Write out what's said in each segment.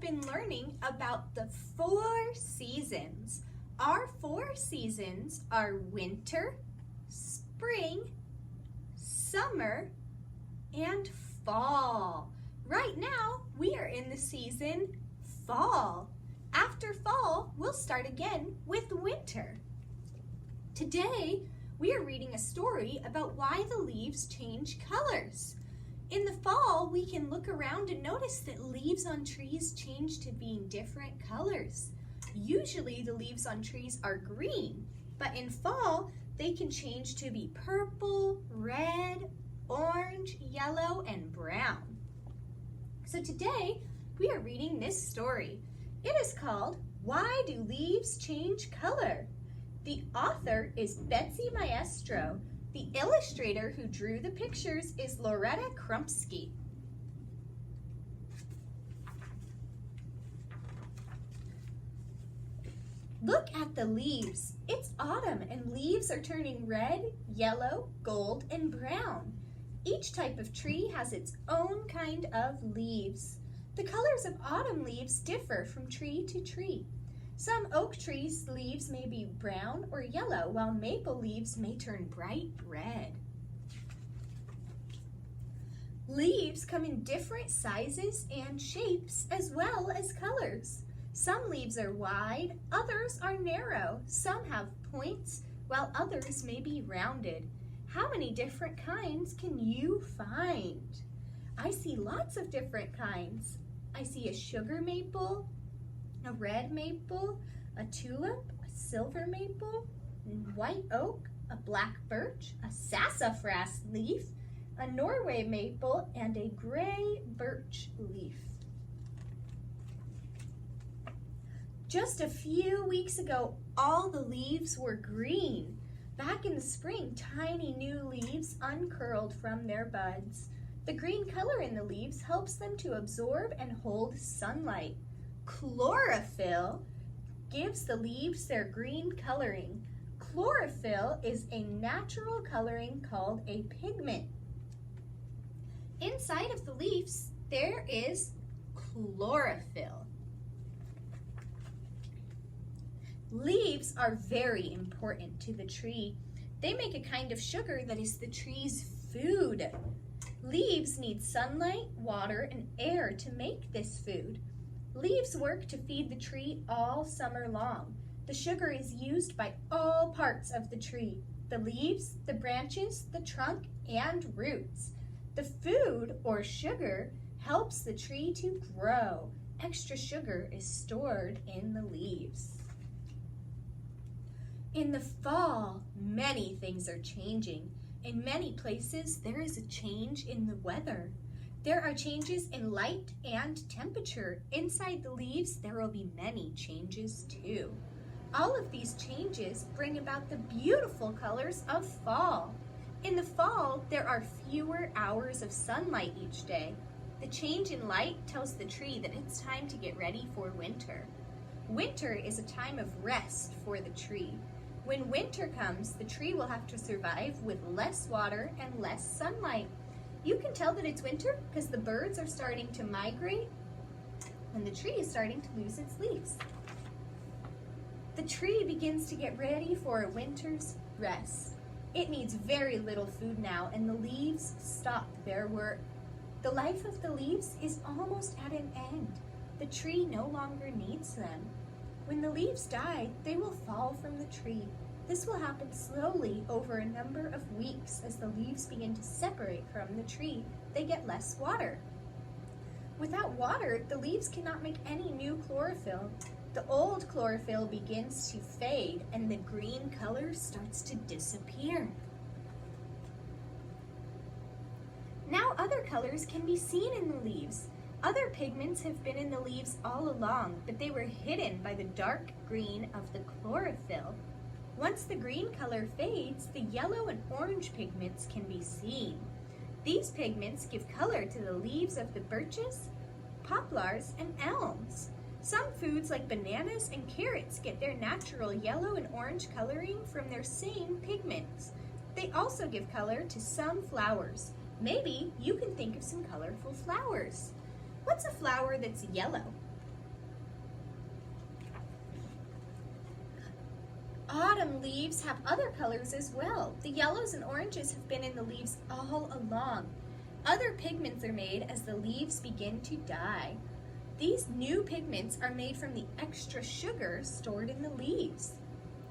been learning about the 4 seasons. Our 4 seasons are winter, spring, summer, and fall. Right now, we are in the season fall. After fall, we'll start again with winter. Today, we are reading a story about why the leaves change colors. In the fall, we can look around and notice that leaves on trees change to being different colors. Usually, the leaves on trees are green, but in fall, they can change to be purple, red, orange, yellow, and brown. So today, we are reading this story. It is called, Why Do Leaves Change Color? The author is Betsy Maestro. The illustrator who drew the pictures is Loretta Krupski. Look at the leaves. It's autumn and leaves are turning red, yellow, gold, and brown. Each type of tree has its own kind of leaves. The colors of autumn leaves differ from tree to tree. Some oak trees' leaves may be brown or yellow, while maple leaves may turn bright red. Leaves come in different sizes and shapes as well as colors. Some leaves are wide, others are narrow. Some have points, while others may be rounded. How many different kinds can you find? I see lots of different kinds. I see a sugar maple, a red maple, a tulip, a silver maple, white oak, a black birch, a sassafras leaf, a Norway maple, and a gray birch leaf. Just a few weeks ago, all the leaves were green. Back in the spring, tiny new leaves uncurled from their buds. The green color in the leaves helps them to absorb and hold sunlight. Chlorophyll gives the leaves their green coloring. Chlorophyll is a natural coloring called a pigment. Inside of the leaves, there is chlorophyll. Leaves are very important to the tree. They make a kind of sugar that is the tree's food. Leaves need sunlight, water, and air to make this food. Leaves work to feed the tree all summer long. The sugar is used by all parts of the tree: the leaves, the branches, the trunk, and roots. The food, or sugar, helps the tree to grow. Extra sugar is stored in the leaves. In the fall, many things are changing. In many places, there is a change in the weather. There are changes in light and temperature. Inside the leaves, there will be many changes too. All of these changes bring about the beautiful colors of fall. In the fall, there are fewer hours of sunlight each day. The change in light tells the tree that it's time to get ready for winter. Winter is a time of rest for the tree. When winter comes, the tree will have to survive with less water and less sunlight. You can tell that it's winter because the birds are starting to migrate and the tree is starting to lose its leaves. The tree begins to get ready for a winter's rest. It needs very little food now and the leaves stop their work. The life of the leaves is almost at an end. The tree no longer needs them. When the leaves die, they will fall from the tree. This will happen slowly over a number of weeks as the leaves begin to separate from the tree. They get less water. Without water, the leaves cannot make any new chlorophyll. The old chlorophyll begins to fade and the green color starts to disappear. Now other colors can be seen in the leaves. Other pigments have been in the leaves all along, but they were hidden by the dark green of the chlorophyll. Once the green color fades, the yellow and orange pigments can be seen. These pigments give color to the leaves of the birches, poplars, and elms. Some foods like bananas and carrots get their natural yellow and orange coloring from their same pigments. They also give color to some flowers. Maybe you can think of some colorful flowers. What's a flower that's yellow? Autumn leaves have other colors as well. The yellows and oranges have been in the leaves all along. Other pigments are made as the leaves begin to die. These new pigments are made from the extra sugar stored in the leaves.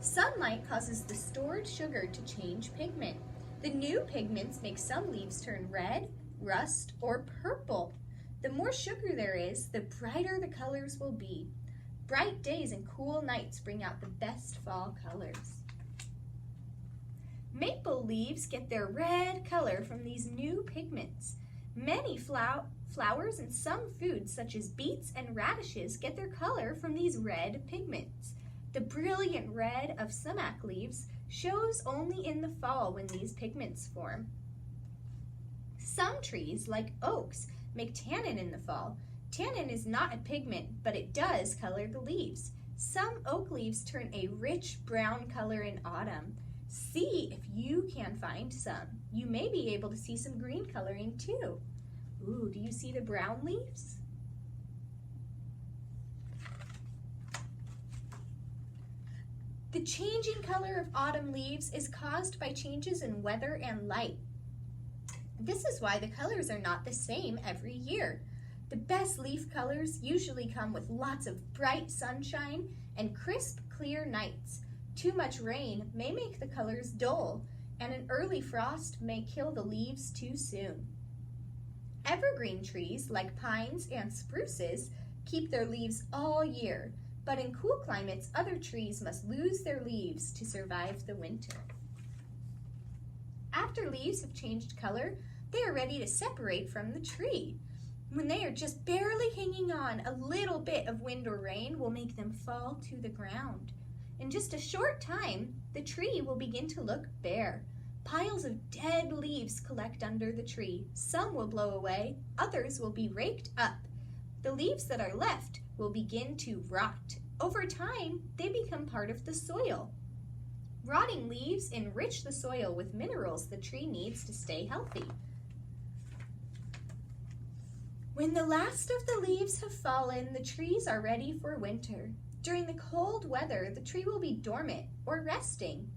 Sunlight causes the stored sugar to change pigment. The new pigments make some leaves turn red, rust, or purple. The more sugar there is, the brighter the colors will be. Bright days and cool nights bring out the best fall colors. Maple leaves get their red color from these new pigments. Many flowers and some foods, such as beets and radishes, get their color from these red pigments. The brilliant red of sumac leaves shows only in the fall when these pigments form. Some trees, like oaks, make tannin in the fall. Tannin is not a pigment, but it does color the leaves. Some oak leaves turn a rich brown color in autumn. See if you can find some. You may be able to see some green coloring too. Ooh, do you see the brown leaves? The changing color of autumn leaves is caused by changes in weather and light. This is why the colors are not the same every year. The best leaf colors usually come with lots of bright sunshine and crisp, clear nights. Too much rain may make the colors dull, and an early frost may kill the leaves too soon. Evergreen trees, like pines and spruces, keep their leaves all year, but in cool climates, other trees must lose their leaves to survive the winter. After leaves have changed color, they are ready to separate from the tree. When they are just barely hanging on, a little bit of wind or rain will make them fall to the ground. In just a short time, the tree will begin to look bare. Piles of dead leaves collect under the tree. Some will blow away, others will be raked up. The leaves that are left will begin to rot. Over time, they become part of the soil. Rotting leaves enrich the soil with minerals the tree needs to stay healthy. When the last of the leaves have fallen, the trees are ready for winter. During the cold weather, the tree will be dormant or resting.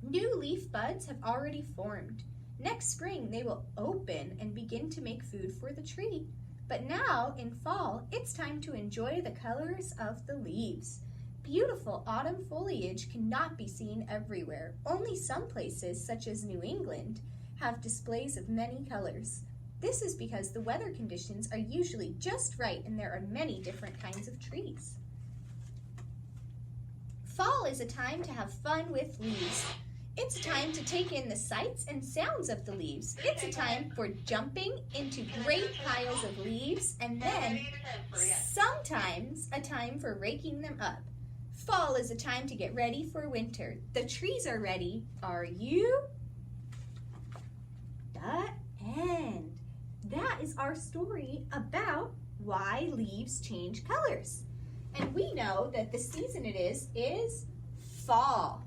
New leaf buds have already formed. Next spring, they will open and begin to make food for the tree. But now, in fall, it's time to enjoy the colors of the leaves. Beautiful autumn foliage cannot be seen everywhere. Only some places, such as New England, have displays of many colors. This is because the weather conditions are usually just right and there are many different kinds of trees. Fall is a time to have fun with leaves. It's a time to take in the sights and sounds of the leaves. It's a time for jumping into great piles of leaves and then sometimes a time for raking them up. Fall is a time to get ready for winter. The trees are ready. Are you? The end. That is our story about why leaves change colors. And we know that the season it is fall.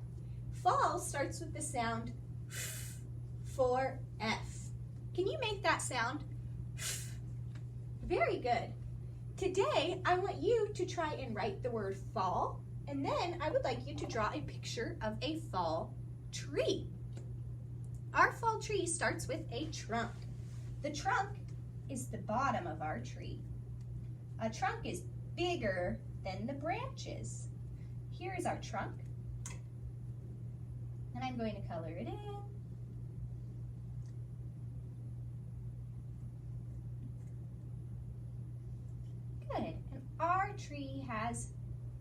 Fall starts with the sound for F. Can you make that sound? Very good. Today, I want you to try and write the word fall, and then I would like you to draw a picture of a fall tree. Our fall tree starts with a trunk. The trunk is the bottom of our tree. A trunk is bigger than the branches. Here is our trunk. And I'm going to color it in. Good. And our tree has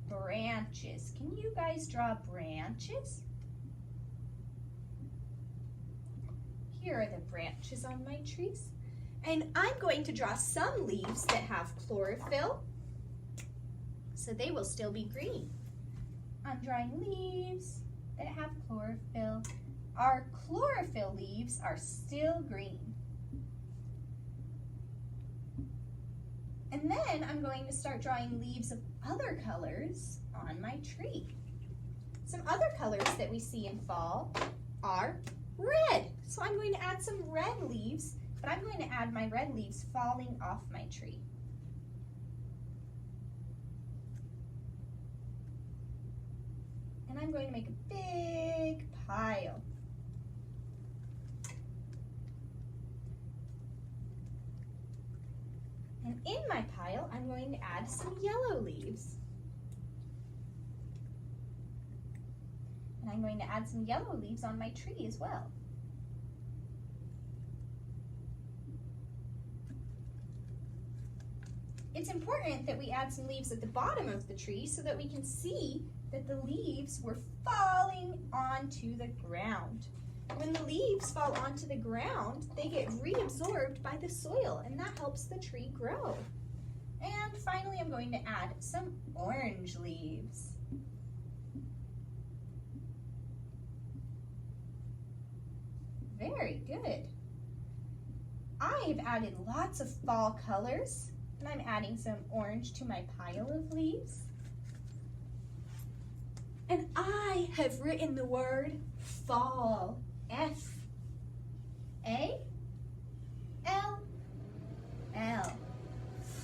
branches. Can you guys draw branches? Here are the branches on my trees. And I'm going to draw some leaves that have chlorophyll, so they will still be green. I'm drawing leaves that have chlorophyll. Our chlorophyll leaves are still green. And then I'm going to start drawing leaves of other colors on my tree. Some other colors that we see in fall are red. So I'm going to add some red leaves, but I'm going to add my red leaves falling off my tree. And I'm going to make a big pile. And in my pile, I'm going to add some yellow leaves. And I'm going to add some yellow leaves on my tree as well. It's important that we add some leaves at the bottom of the tree so that we can see that the leaves were falling onto the ground. When the leaves fall onto the ground, they get reabsorbed by the soil, and that helps the tree grow. And finally, I'm going to add some orange leaves. Very good. I've added lots of fall colors, and I'm adding some orange to my pile of leaves. And I have written the word fall. F-A-L-L.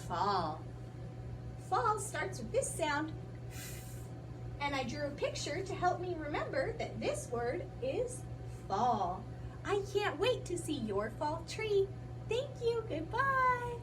Fall. Fall starts with this sound, and I drew a picture to help me remember that this word is fall. I can't wait to see your fall tree. Thank you. Goodbye.